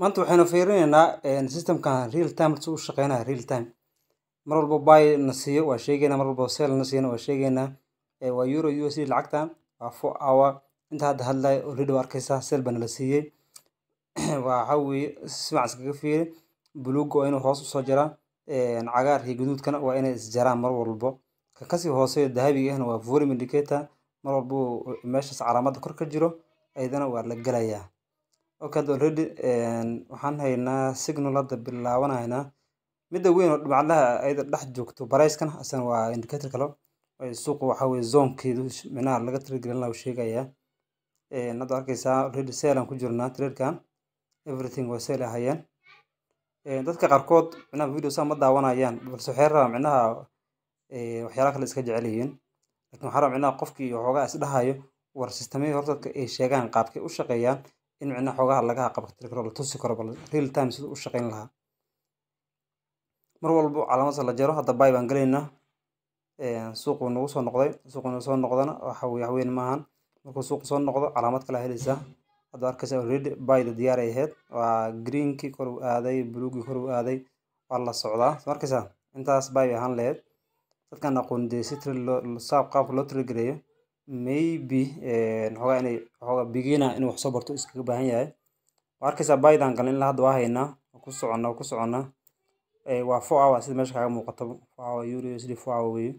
maanta waxaynu fiirinaynaa systemkan real time si uu shaqeynayo real time mar walba buy na siiyo waa sheegaynaa mar walba sell na siiyana waa sheegaynaa waa euro USD lacagtan waa 4 hour inta hadda hadlay already waa arkaysaa sell bana la siiyey waxa weeye si fiican iskaga fiiri buluuga waa inuu hoos u soo jaraa cagaar iyo guduudkana waa inay isjaraan mar walba ka kasii hooseeya dahabiga ahna waa volume indicator mar walba meeshaas calaamada kor ka jiro ayadana waa la galayaa okay already waxaan haynaa signal hadda bilaabanaynaa midda weyn oo dhibcadaha ayada dhex joogto barayskan asan waa indicator kale suuqa waxa weeye zoonkeedu micnaha laga tirigelin lahaa sheegaya hadda arkaysaa already sell aan ku jirnaa tradekan everything waa sell ahayeen dadka qaarkood micnaha video ma daawanayaan balse waxay rabaan micnaha waxyaalaha kale iska jecel yihiin laakiin waxaa rabaa micnaha qofkii waxoogaa is dhahayo war systemyada horta dadka ay sheegaan qaabkay u shaqeeyaan in micnaha xoogaha laga qabtiri karo la tusi karo bal real time siduu u shaqeyn lahaa mar walba calaamada la jaro hadda buy baan galaynaa suuqu nagu soo noqday suuqu nagu soo noqdana waxa weyn maahan markuu suuqu soo noqdo calaamad kale helaysaa hadda arkaysa already buy da diyaar ay ahayd waa greenkii kor u aaday bluegii kor u aaday waa la socdaa soo arkaysaa intaas buy ahaan lahayd dadkan aqoon dee si qaabka loo tirigareeyo maybe xogaa inay xogaa beginner inuu wax soo barto iskaga baahan yahay waa arkaysaa buydan galin ilaa hadda waa haynaa ku soconaa waa 4 hours sida meesha kaaga muuqato 4 hour euro USD 4 hour weeye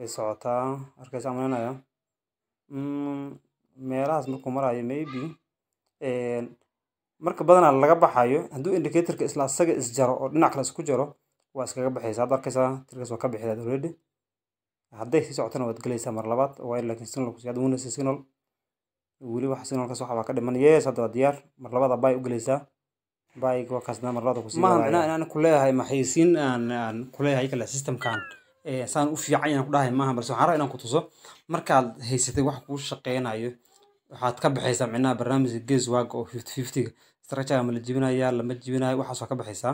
ay socotaa arkaysaa maanaya meelahaas markuu marayo maybe marka badanaa laga baxayo hadduu indicatorka isla asaga isjaro oo dhinac kale isku jaro waa iskaga baxaysaa hadda arkaysaa tirkaas waa ka bixilaad already hadday sii socotana waad galaysaa mar labaad waa laakiin signal ku siyaad wunasi signal weli wax signalkaas waxa ka dhiman yes hadda waa diyaar mar labaad buy u galaysaa buy waa kaasna mar labaad ku sii ma macna inaan ku leeyahay maxaysiin aan ku leeyahay kala systemkan saan u fiican inaan ku dhahay maaha balse waxaan rabaa inaan ku tuso markaad haysatay wax kuu shaqeynayo waxaad ka baxaysaa micnaha barnaamijka guesswork oo 50-50 structure ma la jibinayaa lama jibinayo waxaas waa ka baxaysaa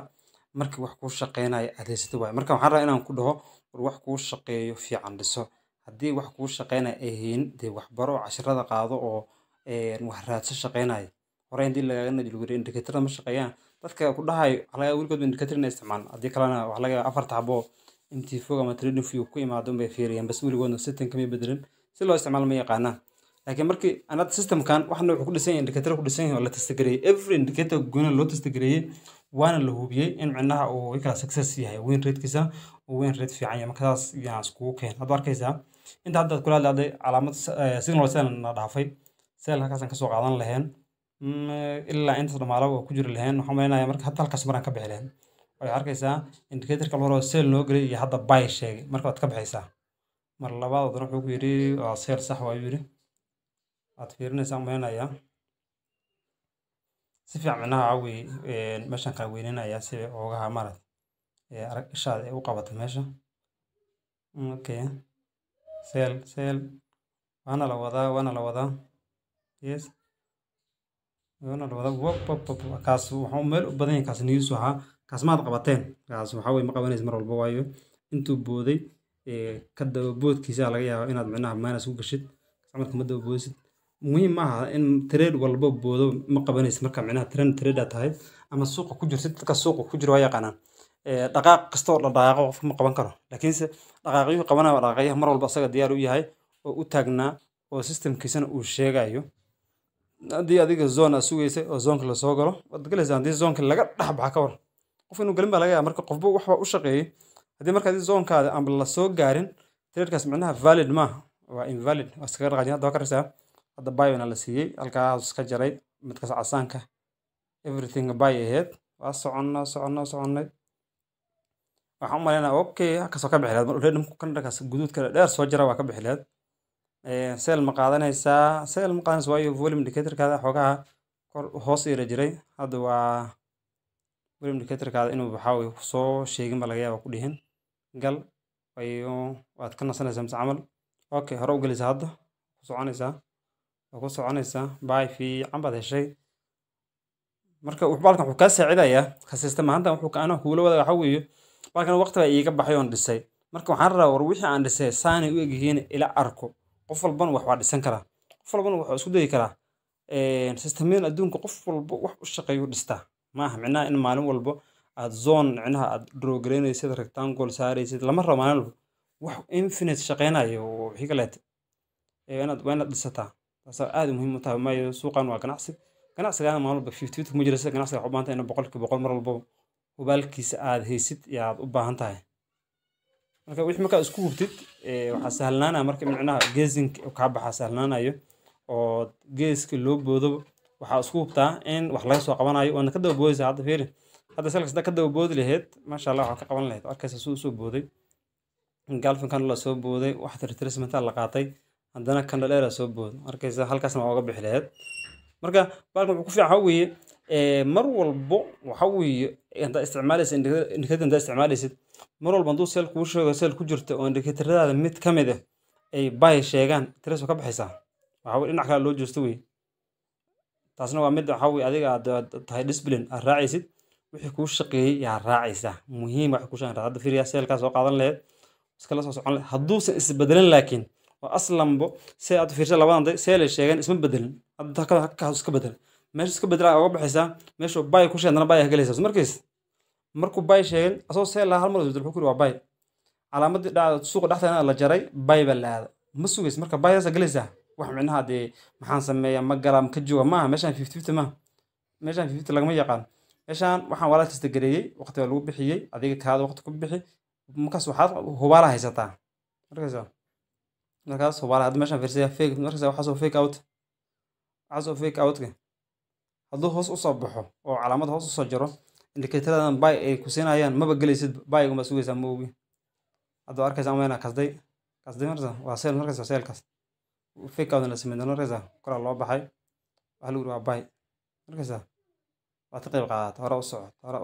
markii wax kuu shaqeynayo aad haysatay waay marka waxaan rabaa inaan ku dhaho war wax kuu shaqeeyo fiican dhiso haddii wax kuu shaqeynayo ay yihiin dee waxbaro casharada qaado oo wax raadso shaqeynayo hore intii lagaga najluguray indicator ma shaqeeyaan dadka ku dhahayo laga weligood indicator inay isticmaalaan haddii kalena wax laga afar taabo intii fog ama trading view ku imaado bay fiiriyaan bas weligoodna setting kama bedelin si loo isticmaalo ma yaqaanaan laakiin markii anad systemkan waxna wuxuu ku dhisan yahay indicator ku dhisan yahay oo la testgareeyay every indicator goona loo testgareeyay waana la hubiyay in micnaha uu kala success yahay win rate-kiisa uu win rate fiican yahay markaas yaa isku keen hadda arkaysaa inta hadda kula hadlay calaamad signal sell na dhaafay sell halkaas ka soo qaadan lahayn ilaa inta dhamaalo ku jiri lahayn waxaan maleeyahay marka hadda halkaas maraan ka bixi lahayn way arkaysaa indicator kale hore sell noo galay iyo hadda buy sheegay marka waad ka bixaysaa mar labaad wuxuu ku yiri waa sell sax waa yiri aad fiirinaysaa maleeyahay si fiican micnaha caawi meeshan kala weyninayaa si oogaha marad arag ishaad ay u qabato meesha okay sell waana la wadaa yes waana la wadaa wop kaas wuxuu meel u badan yahay kaas news waxa kaas maad qabateen kaas waxa way ma qabanaysa mar walba waayo intuu booday ka daba boodkiisa laga yaabaa inaad micnaha minus u gashid marka ma daba boodsid muhiim maaha in trade walba boodo ma qabanaysa marka micnaha trade tahay ama suuqa ku jirtid dadka suuqa ku jira waa yaqaanaan dhaqaaq kasta oo la dhaqaaqo qof ma qaban karo laakiinse dhaqaaqyo qabanaya dhaqaaqyo mar walba asaga diyaar u yahay oo u taagnaa oo systemkiisana uu sheegayo haddii adiga zone sugaysay oo zonka la soo galo waad galaysaa haddii zonka laga dhex baxa ka war qof inuu galin baa laga yaabaa marka qofba waxba u shaqeeyay haddii marka adii zonkaada aan la soo gaarin tradekaas micnaha valid maaha waa invalid waa iskaga dhaqaajin hadda waa karaysaa hadda buy na la siiyey halkaas iska jaray midkaas casaanka everything buy ahead waa soconnay waxaan u maleynayaa okay kasoo ka bixilaad mar already kan dhakaas guduudka dheer soo jara waa ka bixilaad sell ma qaadanaysaa waayo volume indicator-kaada xoogaha kor hoos ira jiray hadda waa volume indicator-kaada inuu waxa way soo sheegin ba laga yaabaa ku dhihin gal ayo waad ka nasanaysaa mise camal okay hore u galaysaa hadda ku soconaysaa buy fiican baad heshay marka balkan wuxuu kaa saacidayaa ka system ahaanta wuxuu kaana kuula wada waxa weeye balkan waqti baa iiga baxay oon dhisay marka waxaan rabaa war wixii aan dhisay saanay u egyihiin ila arko qof walban wax waa dhisan karaa qof walban wuxuu isku dayi karaa systemyada adduunka qof walba wax u shaqeeyo dhistaa maaha micnaha in maalin walba aad zone micnaha aad draw gareynaysid rectangle saaraysid lama rabo maalin walba wax infinite shaqeynayo oo wixii kaleeto waa inaad dhisataa taasaa aad muhiim u tahay maayo suuqan waa ganacsigaana maalin walba 50 kuma jira sida ganacsiga waxu baahan tahay in boqolkiiba boqol mar walba hubaalkiisa aad haysid iyo aad u baahan tahay marka wixii markaa isku hubtid waxaa sahlanaanaya marka micnaha gazing kaa baxaa sahlanaanayo oo geeska loo boodo waxaa isku hubtaa in wax laga soo qabanayo waana ka daba boodaysa hadda fiiri hadda selka sida ka daba boodi lahayd maasha Allah waxaa ka qaban lahayd arkaysa soo booday galfin kan la soo booday wax retracement la qaatay haddana kan dheer soo booday arkaysa halkaasna waa uga bixi lahayd marka baalkan wuxuu ku fiican weeye mar walbo waxa weeye inta isticmaalaysa indicator inta isticmaalaysid mar walba hadduu seel kuu sheego seel ku jirto oo indicatorada mid ka mid ah ay buy sheegaan tiraso ka baxaysaa waxa weeye dhinac kale loo joosto weeye taasna waa mid waxa weeye adiga aad tahay discipline aad raacaysid wixii kuu shaqeeyay yaa raacaysaa muhiim wax ku shaqeeyay hadda fiiriya seelkaas soo qaadan lahayd iska la soo socon lahayd hadduusan isbedelan laakiin oo aslanbo see aad fiirsay labadan day seel ay sheegeen isma bedelin hadda ka iska bedel meesha iska bedela uga baxaysaa meesha buy ku sheegana buy galaysaa markiis markuu buy sheegay asoo seel hal mar bedel wuxuu waa buy calaamadii suuqa dhexdeena la jaray buy baa la aada ma sugays marka buy-aas galaysaa wax micnaha dee maxaan sameeyaa ma galam ka jooga maaha meeshaan 50-50 maaha meeshaan 50 lagama yaqaan meeshaan waxaan walaal kasta gareeyay waqti lagu bixiyay adiga kaada waqti ku bixi markaas waxaad hubaala haysataa markaas hubaala hadda meeshaan fiirsaya fake markaas waxaa soo fake out hadduu hoos u soo baxo oo calaamad hoos u soo jiro indicator-adan buy ay ku siinayaan maba galaysid buy uma sugaysaa ma ogi hadda arkaysa ama kasday markaas waa seel markaas waa seelkaas fake out la sameeyay markaas kora loo baxay waxa lagu waa buy markaas waa ta qayb qaadata hore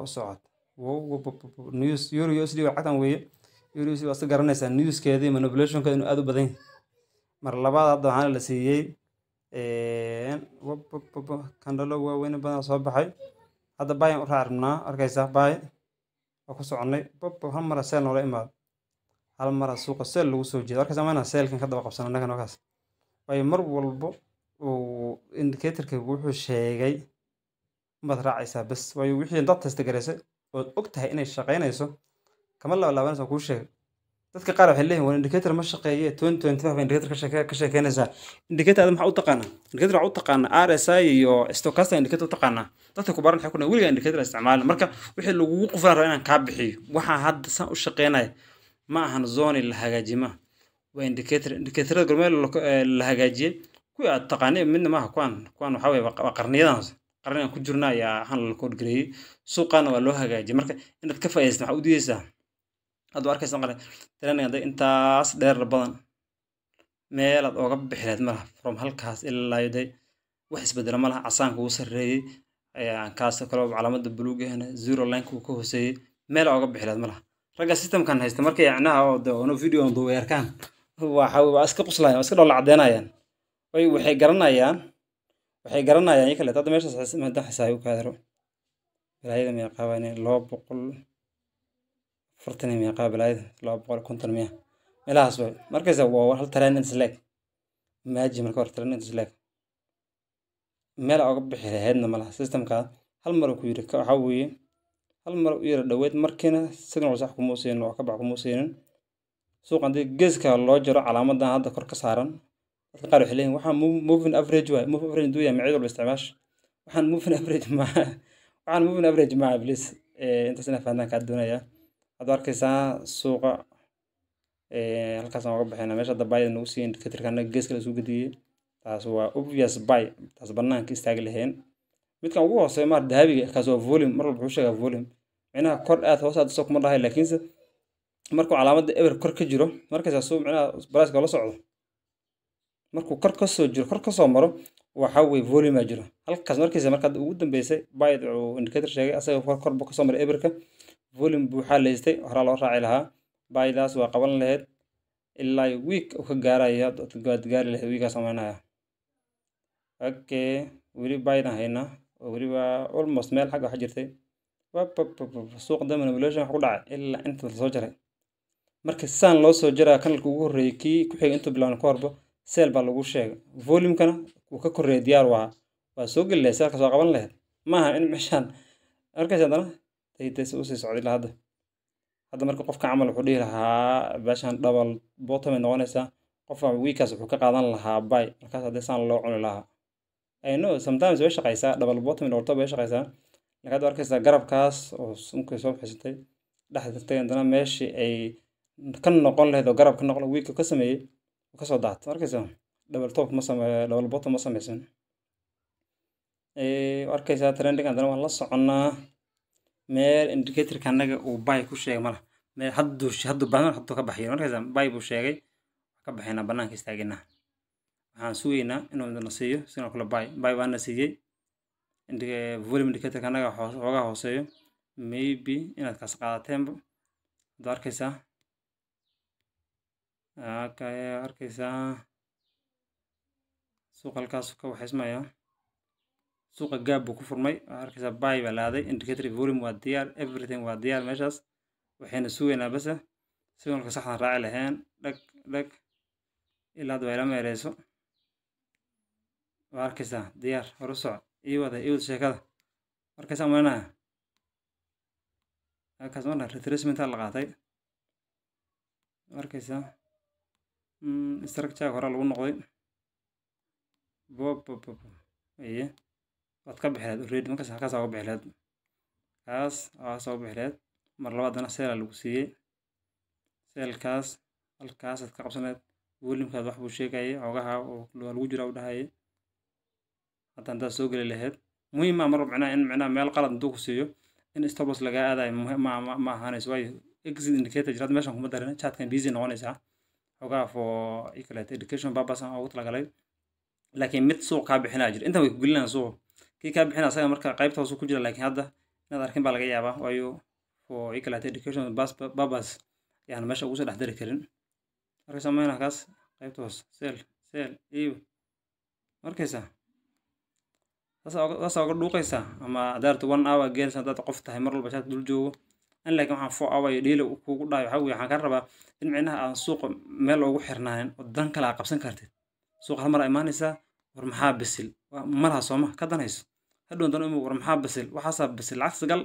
u socod news euro USD lacagtan weeye euro USD waa garanaysaa newskeedii manipulation-ka inuu aad u badan mar labaad hadda waxaan la siiyay kandalo waaweyn badan soo baxay hadda buy u raacnaa arkaysaa buy waa ku soconay hal mar seel noola imaado hal mar suuqa seel lagu soo jeedo arkaysaa maana seelkan ka daba qabsan annaga nookaas way mar walbo oo indicator-ka wuxuu sheegay mad raacaysaa bas way wixii dad test gareysay oo og tahay inay shaqeynayso kama laabanayso kuu sheeg dadka qaar waxay leeyihiin indicator ma shaqeeyo 2025 indicator ka sheekeynaysa indicator aad maxaa u taqaanaa indicator waxa u taqaanaa RSI iyo stochastic indicator u taqaanaa dadka ku baran waxay ku leeyihiin weliga indicator isticmaal marka wixii lagu quflaan rabo inaan ka bixiyo waxa hadda san u shaqeynay ma ahan zone la hagaajima waa indicator gormeel la hagaajiyay kuwa aad taqaanay midna maaha kuwan waxa weeye qarniyadan qarnigan ku jirnaa ayaa han la kood gareeyay suuqana waa loo hagaajiyay marka inaad ka faa'iideysato waxa u diidaysaa aad arkaysan qare training hadda intaas dheer badan meel aad uga bixileed malaha from halkaas ilaa yaday wax isbedel malaha casaanka uu sareeyay ayaan kaas kale calaamada buluugahana zero line ku ka hooseeyay meel uga bixileed malaha raga system-kan haysta markay yacnaha oo video on duweerkan waa iska quslayaan waa iska dhowla cadeynayaan waxay garanayaan kale hadda meeshaas maanta xisaayo ka daro ilaahayda ma qabanay 200 فرتني مية قابل هذا لا بقول كنت المية ملا أسوأ مركز هو هل ترى نزلك ما أجي من كور ترى نزلك ملا أقبل هذا ملا سيستم كذا هل مرة كوير كحوي هل مرة كوير دويت مركنا سجن وصح كموسين وكبع كموسين سوق عندي جز كالله جرى علامة ده هذا كور كسارن قالوا حلين وحن موفين أفريج واي موف أفريج دويا معيد ولا استعماش وحن موفين أفريج مع إبليس أنت سنة فعندنا كالدنيا هذا arkaysaa suuqa halkaas aan uga baxayna meesha dabay inuu sii indicator-kana geeska la soo gadiyay taas waa obvious buy taas banaanka istaag lahayn midkan ugu hooseeyo mar dahabiga kaas waa volume mar walba wuxuu sheegaa volume macnaha kor aad hoos aad soo kuma dhahay laakiinse markuu calaamadda ever kor ka jiro markaas soo macnaha price la socdo markuu kor ka soo jiro kor ka soo maro waxa way volume ma jiro halkaas markaad ugu dambeysay buy uu indicator sheegay asaga kor ka soo maray eberka volume buuxa leystay hore loo raaci lahaa baydaas waa qaban lahayd ilaa week oo ka gaaraya dad gaari lahayd week sameynaya okay weli baydan hayna oo weli waa almost meel xag waxa jirtay suuq dama manipulation waxa ku dhacay ilaa inta la soo jaray marka saan loo soo jaraa kanalka ugu horeeyay kii ku xigay inta bilaan ka horba seel baa lagu sheegay volume kana uu ka koreeyay diyaar waa وسوق اللي ساق سوق قبل له ما إن مشان أركز هذا تيجي أوسي سعودي لهذا هذا مركب قف كعمل وحدي لها باشان دبل بوتم من نونسا قف ويكاس وحكا قادن لها باي مركز هذا سان لو عن لها أي نو sometimes ويش قيسا دبل بوتم من أورتو ويش قيسا لكن أركز جرب كاس وممكن يسوي حسيتي لحد تتين عندنا ماشي أي كن نقول له جرب كن نقول ويك كسمي وكسر دعت أركز دبل توب مثلا دبل بوتم مثلا مثلا أركز ترندك عندنا والله صعنا meel indicator kanaga uu bay ku sheegay malaha meel haddu baanan haddu ka baxay markaas bay buu sheegay ka baxayna banaanka istaagina waxaan suugaynaa inuu na siiyo sidoo kale bay baan na siiyay indiga volume indicator kanaga xoogaa hooseeyo maybe inaad kaas qaadateen arkaysaa arkaysaa suuqa halkaas ka waxaysmaya suuqa gaab buu ku furmay arkaysaa bay baa laaday indicator volume waa diyaar everything waa diyaar meeshaas waxayna sugaynaa bas signalka saxda raaci lahayn dhag ilaa hadda ila meereyso waa arkaysaa diyaar hor u soco ii wada sheekada arkaysaa maanaa halkaas marna retracement la qaatay arkaysaa structure hore lagu noqday aye waad ka bixleed already markaas halkaas uga bixleed kaas soo bixleed mar labaadna seel lagu siiyay seelkaas halkaas aad ka qabsaneed volume-kaad wax buu sheegayay xogaha oo lagu jiro u dhahayay hadda intaad soo geli lahayd muhiim ma mar macnaha meel qalad intuu ku siiyo in stop loss laga aadayo ma ahaanayso waayo exit indicator jiraad meeshan kuma darin chatkan busy noqonaysaa xogaha for equal education purpose aan ugu talagalay laakiin mid suuq ka bixinaa jira inta way ku gelinayaan suuq kii ka bixinaa asaga marka qaybta hoos ku jira laakiin hadda inaad arkin baa laga yaabaa waayo for equal education purpose yani meesha ugu soo dhex dari karin marka sameeyna kaas qaybta hoos sell iyo markaysaa taas uga dhuuqaysaa ama daartu 1 hour geelsa dad qof tahay mar walba chat dul joogo in laakiin waxaan 4 hour iyo dhiilo kugu dhaay waxaan ka rabaa in micnaha aan suuq meel ugu xirnaayn oo dan kala qabsan kartid suuq hal mar imaanaysaa war maxaa bisil malaha sooma ka danayso hadhow dan war maxaa bisil waxaasa bisil lacag gal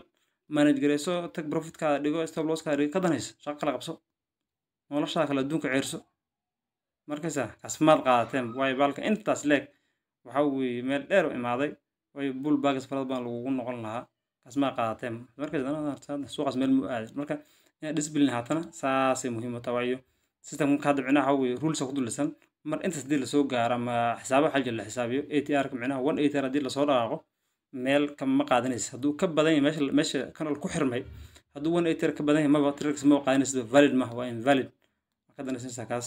manage gareyso tag profit ka dhigo stop loss ka dhigo ka danayso shaqo kala qabso nolosha kala adduunka ceerso markaysaa kasmaad qaadateen way balka intaas leeg waxa weeye meel dheer u imaaday way bull bags farad baan lagu noqon lahaa kasmaad qaadateen markaysaa suuqaas meel mu aaday marka discipline haatana saasay muhiim u tahay systemka ka dabcina waxa weeye rules ku dulisan mar intaas dii la soo gaaro ma xisaabo xal la xisaabiyo ATR ka micnaha 1 ATR hadii la soo dhaaqo meel kama qaadanaysa haduu ka badan yahay meesha kanal ku xirmay haduu 1 ATR ka badan yahay ma tricks ma qaadanaysa valid ma waa invalid ka danaysa kaas